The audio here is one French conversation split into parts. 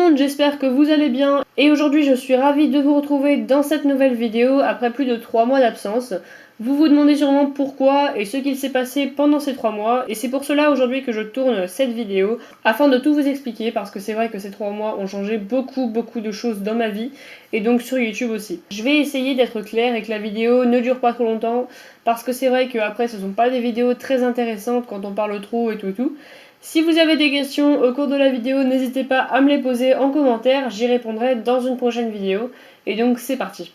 monde, j'espère que vous allez bien et aujourd'hui je suis ravie de vous retrouver dans cette nouvelle vidéo après plus de 3 mois d'absence. Vous vous demandez sûrement pourquoi et ce qu'il s'est passé pendant ces 3 mois et c'est pour cela aujourd'hui que je tourne cette vidéo afin de tout vous expliquer parce que c'est vrai que ces 3 mois ont changé beaucoup de choses dans ma vie et donc sur YouTube aussi. Je vais essayer d'être claire et que la vidéo ne dure pas trop longtemps parce que c'est vrai que après ce sont pas des vidéos très intéressantes quand on parle trop et tout. Si vous avez des questions au cours de la vidéo, n'hésitez pas à me les poser en commentaire, j'y répondrai dans une prochaine vidéo. Et donc c'est parti.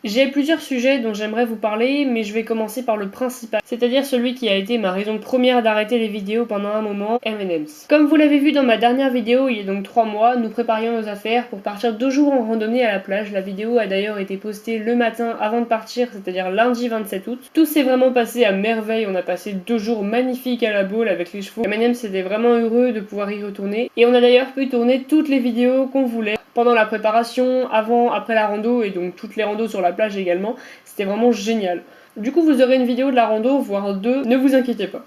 J'ai plusieurs sujets dont j'aimerais vous parler, mais je vais commencer par le principal, c'est-à-dire celui qui a été ma raison première d'arrêter les vidéos pendant un moment, M&M's. Comme vous l'avez vu dans ma dernière vidéo, il y a donc 3 mois, nous préparions nos affaires pour partir 2 jours en randonnée à la plage. La vidéo a d'ailleurs été postée le matin avant de partir, c'est-à-dire lundi 27 août. Tout s'est vraiment passé à merveille, on a passé 2 jours magnifiques à la boule avec les chevaux. M&M's était vraiment heureux de pouvoir y retourner, et on a d'ailleurs pu tourner toutes les vidéos qu'on voulait. Pendant la préparation, avant, après la rando et donc toutes les randos sur la plage également, c'était vraiment génial. Du coup vous aurez une vidéo de la rando, voire 2, ne vous inquiétez pas.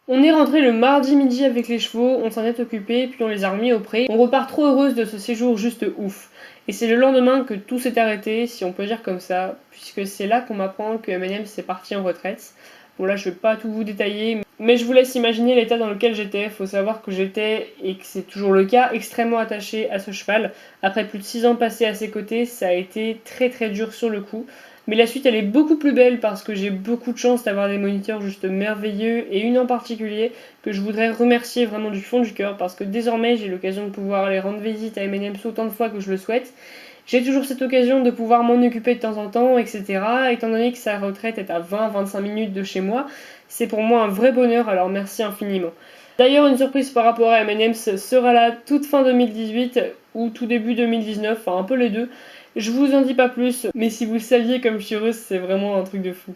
On est rentré le mardi midi avec les chevaux, on s'en est occupé, puis on les a remis au pré. On repart trop heureuse de ce séjour juste ouf. Et c'est le lendemain que tout s'est arrêté, si on peut dire comme ça, puisque c'est là qu'on m'apprend que M&M's est parti en retraite. Bon là je vais pas tout vous détailler, mais je vous laisse imaginer l'état dans lequel j'étais. Faut savoir que j'étais, et que c'est toujours le cas, extrêmement attachée à ce cheval. Après plus de 6 ans passés à ses côtés, ça a été très dur sur le coup. Mais la suite elle est beaucoup plus belle parce que j'ai beaucoup de chance d'avoir des moniteurs juste merveilleux et une en particulier que je voudrais remercier vraiment du fond du cœur parce que désormais j'ai l'occasion de pouvoir aller rendre visite à M&M's autant de fois que je le souhaite. J'ai toujours cette occasion de pouvoir m'en occuper de temps en temps, etc. Étant donné que sa retraite est à 20-25 minutes de chez moi, c'est pour moi un vrai bonheur, alors merci infiniment. D'ailleurs, une surprise par rapport à M&M's sera là toute fin 2018 ou tout début 2019, enfin un peu les deux. Je vous en dis pas plus, mais si vous le saviez comme je suis heureuse, c'est vraiment un truc de fou.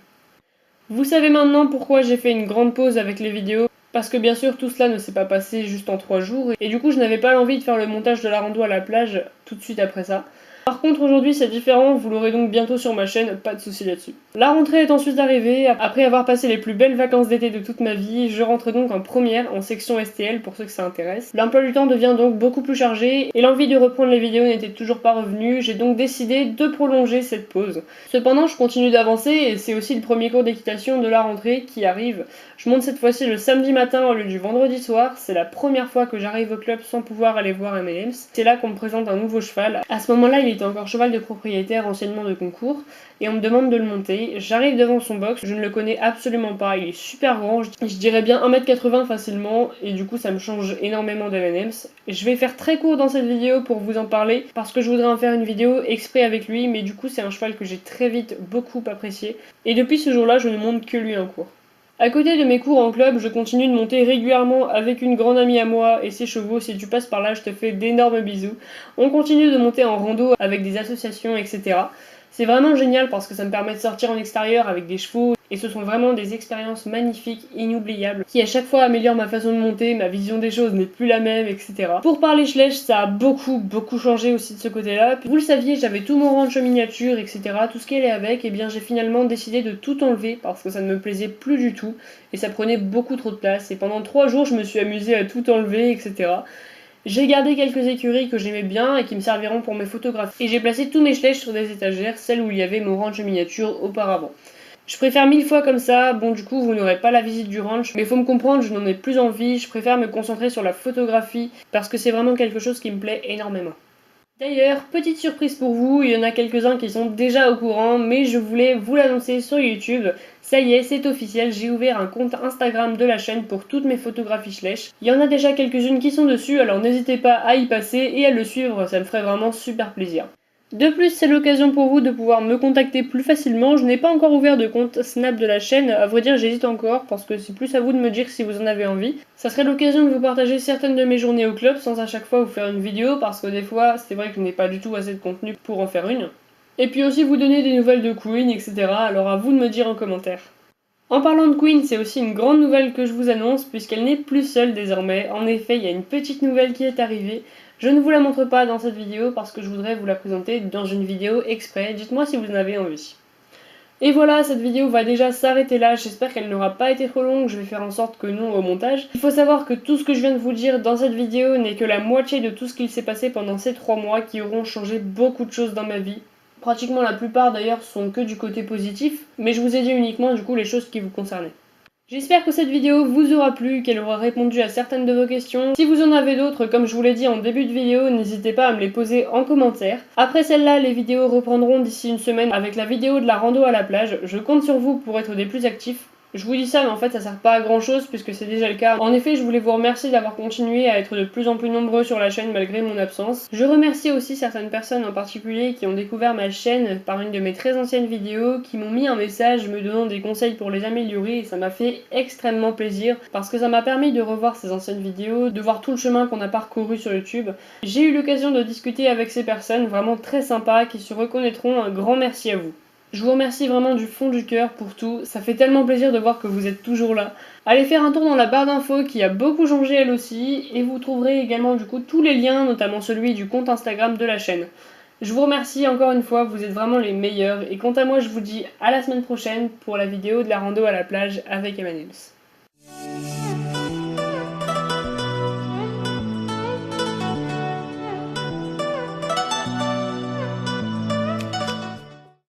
Vous savez maintenant pourquoi j'ai fait une grande pause avec les vidéos. Parce que bien sûr tout cela ne s'est pas passé juste en 3 jours et du coup je n'avais pas l'envie de faire le montage de la rando à la plage tout de suite après ça. Par contre aujourd'hui c'est différent, vous l'aurez donc bientôt sur ma chaîne, pas de soucis là-dessus. La rentrée est ensuite arrivée, après avoir passé les plus belles vacances d'été de toute ma vie, je rentre donc en première en section STL pour ceux que ça intéresse. L'emploi du temps devient donc beaucoup plus chargé et l'envie de reprendre les vidéos n'était toujours pas revenue, j'ai donc décidé de prolonger cette pause. Cependant je continue d'avancer et c'est aussi le premier cours d'équitation de la rentrée qui arrive. Je monte cette fois-ci le samedi matin au lieu du vendredi soir, c'est la première fois que j'arrive au club sans pouvoir aller voir M&M's. C'est là qu'on me présente un nouveau cheval. À ce moment-là, il était encore cheval de propriétaire, anciennement de concours, et on me demande de le monter. J'arrive devant son box, je ne le connais absolument pas, il est super grand, je dirais bien 1m80 facilement, et du coup ça me change énormément d'M&M's. Je vais faire très court dans cette vidéo pour vous en parler, parce que je voudrais en faire une vidéo exprès avec lui, mais du coup c'est un cheval que j'ai très vite beaucoup apprécié, et depuis ce jour-là, je ne monte que lui en cours. À côté de mes cours en club, je continue de monter régulièrement avec une grande amie à moi et ses chevaux. Si tu passes par là, je te fais d'énormes bisous. On continue de monter en rando avec des associations, etc. C'est vraiment génial parce que ça me permet de sortir en extérieur avec des chevaux et ce sont vraiment des expériences magnifiques, inoubliables, qui à chaque fois améliorent ma façon de monter, ma vision des choses n'est plus la même, etc. Pour parler Schlech, ça a beaucoup changé aussi de ce côté-là. Vous le saviez, j'avais tout mon ranch miniature, etc. Tout ce qui allait avec, et bien j'ai finalement décidé de tout enlever parce que ça ne me plaisait plus du tout et ça prenait beaucoup trop de place. Et pendant 3 jours, je me suis amusée à tout enlever, etc. J'ai gardé quelques écuries que j'aimais bien et qui me serviront pour mes photographies. Et j'ai placé tous mes Schlech sur des étagères, celles où il y avait mon ranch miniature auparavant. Je préfère 1000 fois comme ça, bon du coup vous n'aurez pas la visite du ranch, mais faut me comprendre, je n'en ai plus envie, je préfère me concentrer sur la photographie, parce que c'est vraiment quelque chose qui me plaît énormément. D'ailleurs, petite surprise pour vous, il y en a quelques-uns qui sont déjà au courant, mais je voulais vous l'annoncer sur YouTube. Ça y est, c'est officiel, j'ai ouvert un compte Instagram de la chaîne pour toutes mes photographies Schlech. Il y en a déjà quelques-unes qui sont dessus, alors n'hésitez pas à y passer et à le suivre, ça me ferait vraiment super plaisir. De plus, c'est l'occasion pour vous de pouvoir me contacter plus facilement. Je n'ai pas encore ouvert de compte Snap de la chaîne, à vrai dire j'hésite encore parce que c'est plus à vous de me dire si vous en avez envie. Ça serait l'occasion de vous partager certaines de mes journées au club sans à chaque fois vous faire une vidéo parce que des fois c'est vrai que je n'ai pas du tout assez de contenu pour en faire une. Et puis aussi vous donner des nouvelles de Queen, etc. Alors à vous de me dire en commentaire. En parlant de Queen, c'est aussi une grande nouvelle que je vous annonce puisqu'elle n'est plus seule désormais. En effet, il y a une petite nouvelle qui est arrivée. Je ne vous la montre pas dans cette vidéo parce que je voudrais vous la présenter dans une vidéo exprès. Dites-moi si vous en avez envie. Et voilà, cette vidéo va déjà s'arrêter là, j'espère qu'elle n'aura pas été trop longue, je vais faire en sorte que non au montage. Il faut savoir que tout ce que je viens de vous dire dans cette vidéo n'est que la moitié de tout ce qu'il s'est passé pendant ces 3 mois qui auront changé beaucoup de choses dans ma vie. Pratiquement la plupart d'ailleurs sont que du côté positif, mais je vous ai dit uniquement du coup les choses qui vous concernaient. J'espère que cette vidéo vous aura plu, qu'elle aura répondu à certaines de vos questions. Si vous en avez d'autres, comme je vous l'ai dit en début de vidéo, n'hésitez pas à me les poser en commentaire. Après celle-là, les vidéos reprendront d'ici une semaine avec la vidéo de la rando à la plage. Je compte sur vous pour être des plus actifs. Je vous dis ça, mais en fait ça sert pas à grand chose puisque c'est déjà le cas. En effet, je voulais vous remercier d'avoir continué à être de plus en plus nombreux sur la chaîne malgré mon absence. Je remercie aussi certaines personnes en particulier qui ont découvert ma chaîne par une de mes très anciennes vidéos, qui m'ont mis un message me donnant des conseils pour les améliorer et ça m'a fait extrêmement plaisir parce que ça m'a permis de revoir ces anciennes vidéos, de voir tout le chemin qu'on a parcouru sur YouTube. J'ai eu l'occasion de discuter avec ces personnes vraiment très sympas qui se reconnaîtront. Un grand merci à vous. Je vous remercie vraiment du fond du cœur pour tout, ça fait tellement plaisir de voir que vous êtes toujours là. Allez faire un tour dans la barre d'infos qui a beaucoup changé elle aussi, et vous trouverez également du coup tous les liens, notamment celui du compte Instagram de la chaîne. Je vous remercie encore une fois, vous êtes vraiment les meilleurs, et quant à moi je vous dis à la semaine prochaine pour la vidéo de la rando à la plage avec M&M's.